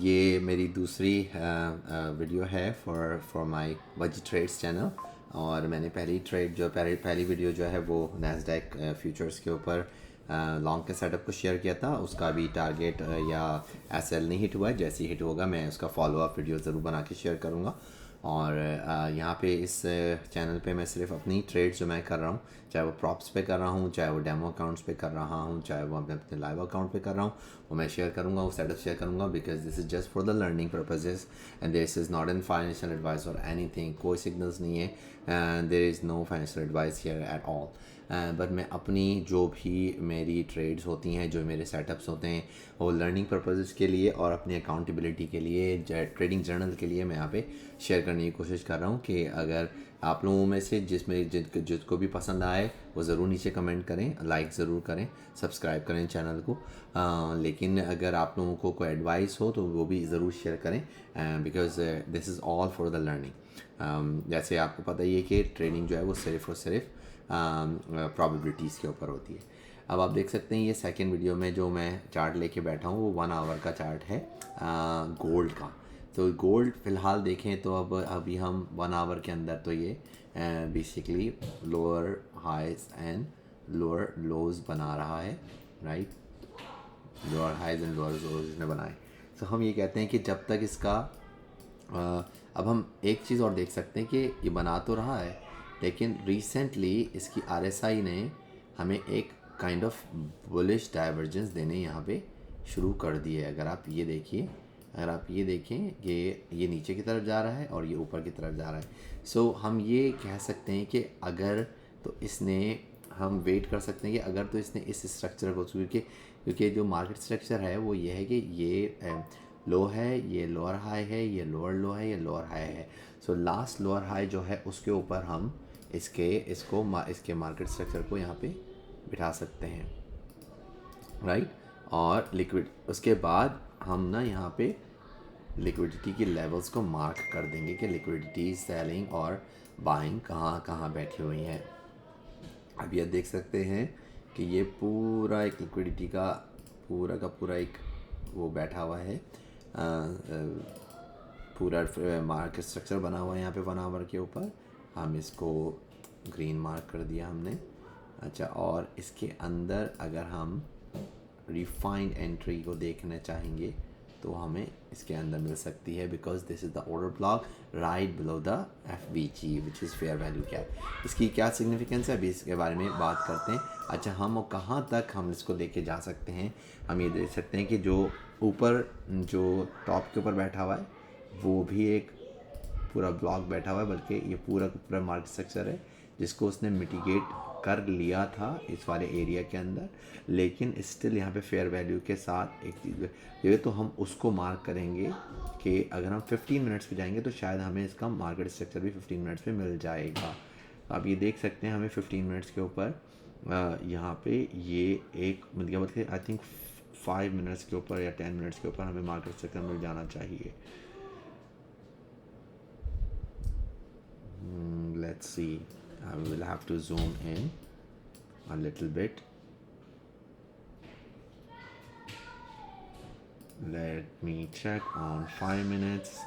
ये मेरी दूसरी वीडियो है फॉर माय वजी ट्रेड्स चैनल। और मैंने पहली वीडियो जो है वो नैस्डैक फ्यूचर्स के ऊपर लॉन्ग के सेटअप को शेयर किया था। उसका भी टारगेट या एसएल नहीं हिट हुआ है। जैसे ही हिट होगा मैं उसका फॉलोअप वीडियो ज़रूर बना के शेयर करूँगा। और यहाँ पे इस चैनल पे मैं सिर्फ अपनी ट्रेड्स जो मैं कर रहा हूँ, चाहे वो प्रॉप्स पे कर रहा हूँ, चाहे वो डेमो अकाउंट्स पे कर रहा हूँ, चाहे वो अपने लाइव अकाउंट पे कर रहा हूँ, वो मैं शेयर करूँगा, वो सेटअप शेयर करूँगा। Because this is just for the learning purposes and this is not in financial advice और एनीथिंग। कोई सिग्नल्स नहीं है and there is no financial advice here at all. But मैं अपनी जो भी मेरी ट्रेड्स होती हैं, जो मेरे सेटअप्स होते हैं, वो लर्निंग पर्पजेज़ के लिए और अपनी अकाउंटेबिलिटी के लिए, ट्रेडिंग जर्नल के लिए मैं यहाँ पे शेयर करने की कोशिश कर रहा हूँ। कि अगर आप लोगों में से जिसको भी पसंद आए वो ज़रूर नीचे कमेंट करें, लाइक ज़रूर करें, सब्सक्राइब करें चैनल को। लेकिन अगर आप लोगों को कोई एडवाइस हो तो वो भी ज़रूर शेयर करें, because this is all for the learning. जैसे आपको पता ही है कि ट्रेडिंग जो है वो सिर्फ और सिर्फ प्रॉबिलिटीज़ के ऊपर होती है। अब आप देख सकते हैं ये सेकंड वीडियो में जो मैं चार्ट लेके बैठा हूँ वो 1 आवर का चार्ट है गोल्ड का। तो गोल्ड फ़िलहाल देखें तो अब अभी हम 1 आवर के अंदर तो ये basically lower highs and lower lows बना रहा है, right. Lower highs and lower lows इसने बनाए। तो हम ये कहते हैं कि जब तक इसका अब हम एक चीज़ और देख सकते हैं कि ये बना तो रहा है, लेकिन रिसेंटली इसकी आरएसआई ने हमें एक काइंड ऑफ बुलिश डाइवर्जेंस देने यहाँ पे शुरू कर दी है। अगर आप ये देखें कि ये नीचे की तरफ जा रहा है और ये ऊपर की तरफ जा रहा है। सो हम ये कह सकते हैं कि अगर तो इसने हम वेट कर सकते हैं कि अगर तो इसने इस स्ट्रक्चर को, क्योंकि जो मार्केट स्ट्रक्चर है वो ये है कि ये लो है, ये लोअर हाई है, ये लोअर लो है, ये लोअर हाई है। सो लास्ट लोअर हाई जो है उसके ऊपर हम इसके मार्केट स्ट्रक्चर को यहाँ पे बिठा सकते हैं, राइट। और लिक्विड उसके बाद हम ना यहाँ पे लिक्विडिटी की लेवल्स को मार्क कर देंगे कि लिक्विडिटी सेलिंग और बाइंग कहाँ कहाँ बैठी हुई हैं। अब ये देख सकते हैं कि ये पूरा एक लिक्विडिटी का पूरा एक वो बैठा हुआ है, पूरा मार्केट स्ट्रक्चर बना हुआ है यहाँ पे 1 आवर के ऊपर। हम इसको ग्रीन मार्क कर दिया हमने। अच्छा, और इसके अंदर अगर हम रिफाइंड एंट्री को देखना चाहेंगे तो हमें इसके अंदर मिल सकती है, because this is the order block right below the FVG which is fair value cap. इसकी क्या सिग्निफिकेंस है अभी इसके बारे में बात करते हैं। अच्छा, हम कहाँ तक हम इसको लेके जा सकते हैं, हम ये देख सकते हैं कि जो ऊपर जो टॉप के ऊपर बैठा हुआ है वो भी एक पूरा ब्लॉक बैठा हुआ है, बल्कि ये पूरा का पूरा मार्केट स्ट्रक्चर है जिसको उसने मिटिगेट कर लिया था इस वाले एरिया के अंदर। लेकिन स्टिल यहाँ पे फेयर वैल्यू के साथ एक चीज़ ये तो हम उसको मार्क करेंगे कि अगर हम 15 मिनट्स पे जाएंगे तो शायद हमें इसका मार्केट स्ट्रक्चर भी 15 मिनट्स पे मिल जाएगा। तो आप ये देख सकते हैं हमें 15 मिनट्स के ऊपर यहाँ पे ये एक मतलब आई थिंक 5 मिनट्स के ऊपर या 10 मिनट्स के ऊपर हमें मार्केट स्ट्रक्चर मिल जाना चाहिए। Let's see, I will have to zoom in a little bit. Let me check on 5 minutes.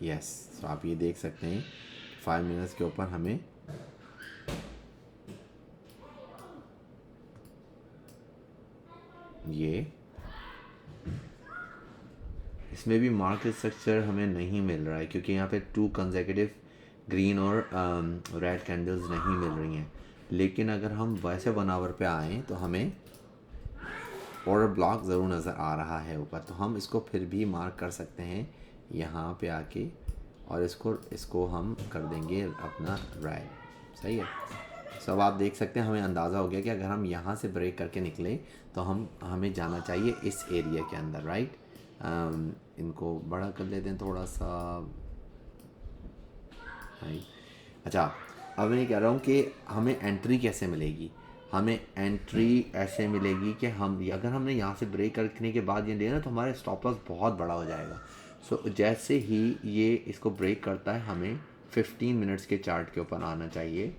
Yes, so आप ये देख सकते हैं 5 मिनट्स के ऊपर हमें ये इसमें भी मार्केट स्ट्रक्चर हमें नहीं मिल रहा है, क्योंकि यहाँ पे 2 कंसेक्यूटिव ग्रीन और रेड कैंडल्स नहीं मिल रही हैं। लेकिन अगर हम वैसे 1 आवर पे आएँ तो हमें ऑर्डर ब्लॉक ज़रूर नज़र आ रहा है ऊपर। तो हम इसको फिर भी मार्क कर सकते हैं यहाँ पे आके, और इसको हम कर देंगे अपना रेड, सही है। सब आप देख सकते हैं हमें अंदाज़ा हो गया कि अगर हम यहाँ से ब्रेक करके निकले तो हमें जाना चाहिए इस एरिया के अंदर, राइट। इनको बड़ा कर लेते हैं थोड़ा सा, राइट। अच्छा, अब मैं ये कह रहा हूँ कि हमें एंट्री कैसे मिलेगी। हमें एंट्री ऐसे मिलेगी कि अगर हमने यहाँ से ब्रेक करने के बाद ये लेना तो हमारे स्टॉप लॉस बहुत बड़ा हो जाएगा। सो जैसे ही ये इसको ब्रेक करता है हमें 15 मिनट्स के चार्ट के ऊपर आना चाहिए।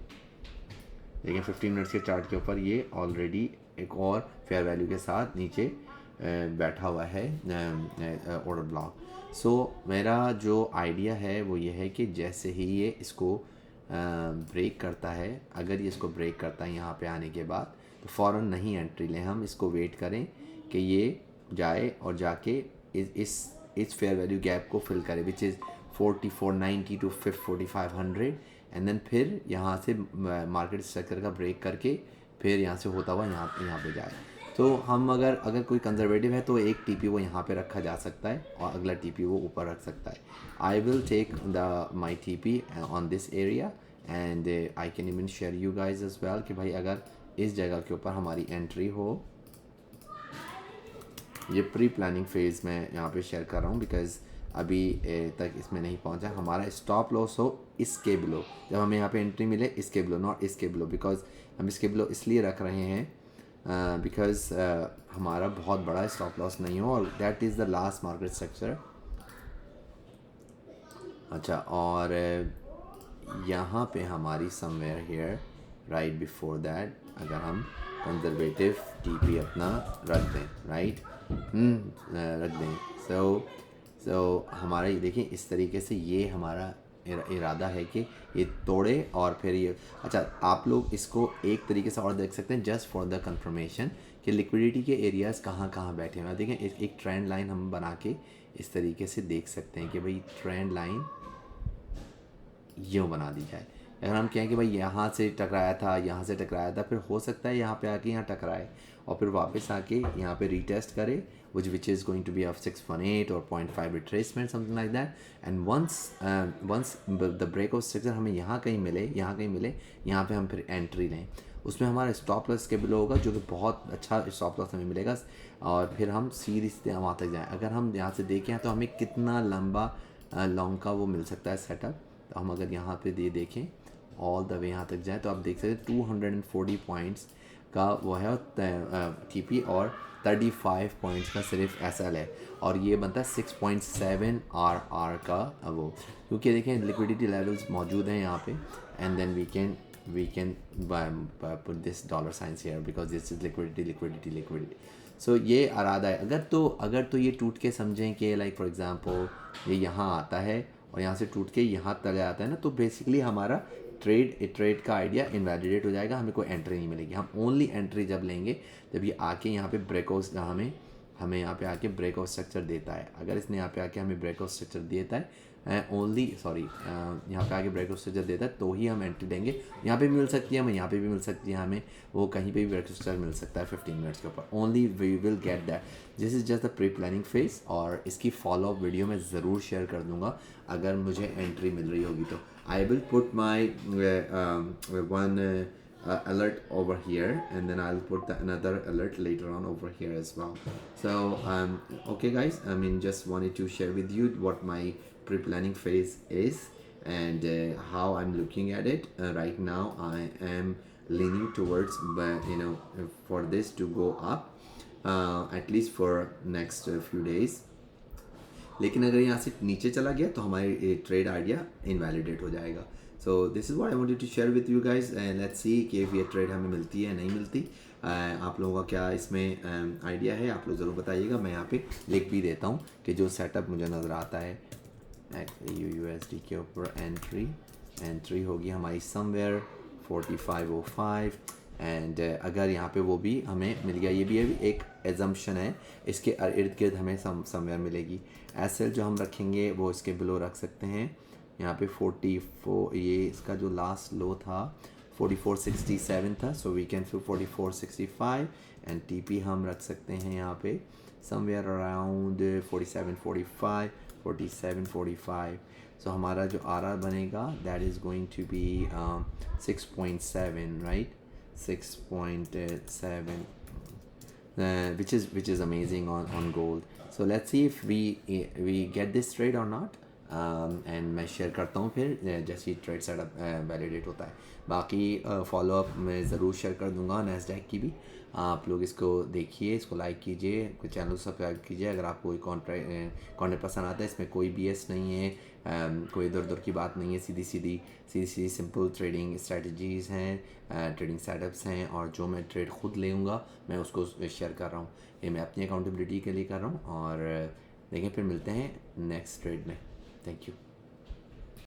लेकिन 15 मिनट्स के चार्ट के ऊपर ये ऑलरेडी एक और फेयर वैल्यू के साथ नीचे बैठा हुआ है ऑर्डर ब्लॉक। सो मेरा जो आइडिया है वो ये है कि जैसे ही ये इसको ब्रेक करता है, अगर ये इसको ब्रेक करता है यहाँ पे आने के बाद, तो फ़ौरन नहीं एंट्री लें हम, इसको वेट करें कि ये जाए और जाके इस फेयर वैल्यू गैप को फिल करे, which is 4490 to 4500, and then फिर यहाँ से मार्केट स्ट्रक्चर का ब्रेक करके फिर यहाँ से होता हुआ यहाँ पे जाए। तो हम अगर कोई कंजर्वेटिव है तो एक टीपी वो यहाँ पे रखा जा सकता है और अगला टीपी वो ऊपर रख सकता है। I will take the my TP on this area and I can even share you guys as well कि भाई अगर इस जगह के ऊपर हमारी एंट्री हो, ये प्री प्लानिंग फेज़ में यहाँ पे शेयर कर रहा हूँ बिकॉज़ अभी तक इसमें नहीं पहुँचा। हमारा स्टॉप लॉस हो इसके बिलो, जब हमें यहाँ पे एंट्री मिले इसके बिलो, नॉट इसके बिलो, बिकॉज हम इसके बिलो इसलिए रख रहे हैं बिकॉज हमारा बहुत बड़ा स्टॉप लॉस नहीं हो, और that is the last market structure. अच्छा, और यहाँ पे हमारी somewhere here right before that अगर हम कंजर्वेटिव टीपी अपना रख दें, राइट रख दें। सो हमारा ये देखिए इस तरीके से ये हमारा इरादा है कि ये तोड़े और फिर ये, अच्छा आप लोग इसको एक तरीके से और देख सकते हैं जस्ट फॉर द कंफर्मेशन कि लिक्विडिटी के एरियाज़ कहाँ कहाँ बैठे हैं। देखें एक ट्रेंड लाइन हम बना के इस तरीके से देख सकते हैं कि भाई ट्रेंड लाइन यूँ बना दी जाए। अगर हम कहें कि भाई यहाँ से टकराया था, यहाँ से टकराया था, फिर हो सकता है यहाँ पे आके यहाँ टकराए और फिर वापस आके यहाँ पे रीटेस्ट करे, which is going to be of 618 or 0.5 retracement, something like that. And once the breakout structure हमें यहाँ कहीं मिले, यहाँ पे हम फिर एंट्री लें, उसमें हमारा स्टॉप लॉस के बिलो होगा जो कि बहुत अच्छा स्टॉप लॉस हमें मिलेगा, और फिर हम सीरीज वहाँ तक जाएँ। अगर हम यहाँ से देखें तो हमें कितना लंबा लॉन्ग का वो मिल सकता है सेटअप, तो हम अगर यहाँ पे देखें ऑल द वे यहाँ तक जाए तो आप देख सकते हैं 240 पॉइंट्स का वो है टीपी और 35 पॉइंट्स का सिर्फ एसएल है, और ये बनता है 6.7 आर का वो, क्योंकि देखें लिक्विडिटी लेवल्स मौजूद हैं यहाँ पे, and then we can put this dollar signs here because this is liquidity. So ये इरादा है। अगर तो ये टूट के समझें कि लाइक फॉर एग्जांपल ये यहाँ आता है और यहाँ से टूट के यहाँ चले आता है ना, तो बेसिकली हमारा ट्रेड का आइडिया इनवैलिडेट हो जाएगा, हमें कोई एंट्री नहीं मिलेगी। हम ओनली एंट्री जब लेंगे जब ये आके यहाँ पे ब्रेकआउट हमें यहाँ पे आके ब्रेकआउट स्ट्रक्चर देता है। अगर इसने यहाँ पे आके हमें ब्रेकआउट स्ट्रक्चर देता है यहाँ पे आके ब्रेकआउट स्ट्रक्चर देता है तो ही हम एंट्री लेंगे। यहाँ पे भी मिल सकती है हमें, यहाँ पे भी मिल सकती है हमें, वो कहीं पे भी ब्रेकआउट स्ट्रक्चर मिल सकता है 15 मिनट्स के ऊपर। Only we will get that. This is just the pre planning phase, और इसकी फॉलो अप वीडियो मैं ज़रूर शेयर कर दूँगा अगर मुझे एंट्री मिल रही होगी तो। I will put my one alert over here, and then I'll put another alert later on over here as well. So okay guys, I mean just wanted to share with you what my pre-planning phase is and how I'm looking at it. Right now I am leaning towards for this to go up at least for next few days, लेकिन अगर यहाँ से नीचे चला गया तो हमारी trade idea invalidate हो जाएगा। So this is what I wanted to share with you guys, and let's see कि ये ट्रेड हमें मिलती है नहीं मिलती। आप लोगों का क्या इसमें आइडिया है, आप लोग ज़रूर बताइएगा। मैं यहाँ पे लिख भी देता हूँ कि जो सेटअप मुझे नज़र आता है USD के ऊपर एंट्री होगी हमारी समवेयर 4505, एंड अगर यहाँ पे वो भी हमें मिल गया, ये भी एक एजम्पशन है, इसके इर्द गिर्द हमें समवेयर मिलेगी। एसएल जो हम रखेंगे वो इसके बिलो रख सकते हैं, यहाँ पे 44, ये इसका जो लास्ट लो था 4467 था, सो वी कैन फिर 4465, एंड टीपी हम रख सकते हैं यहाँ पे समवेयर अराउंड 4745 4745। सो हमारा जो आरआर बनेगा that is going to be 6.7, right 6.7, which is amazing on gold. So let's see if we get this trade or not. And मैं शेयर करता हूँ फिर जैसे ही ट्रेड सेटअप वैलिडेट होता है। बाकी फॉलोअप मैं ज़रूर शेयर कर दूँगा नैस्डैक की भी। आप लोग इसको देखिए, इसको लाइक कीजिए, कोई चैनल सब्सक्राइब कीजिए। अगर आपको कोई कॉन्टेंट पसंद आता है, इसमें कोई बीएस नहीं है, कोई इधर उधर की बात नहीं है, सीधी सीधी सिंपल ट्रेडिंग स्ट्रेटजीज़ हैं, ट्रेडिंग सेटअप्स हैं, और जो मैं ट्रेड खुद लेऊँगा मैं उसको शेयर कर रहा हूँ। ये मैं अपनी अकाउंटेबिलिटी के लिए कर रहा हूँ। और देखें, फिर मिलते हैं नेक्स्ट ट्रेड में। Thank you.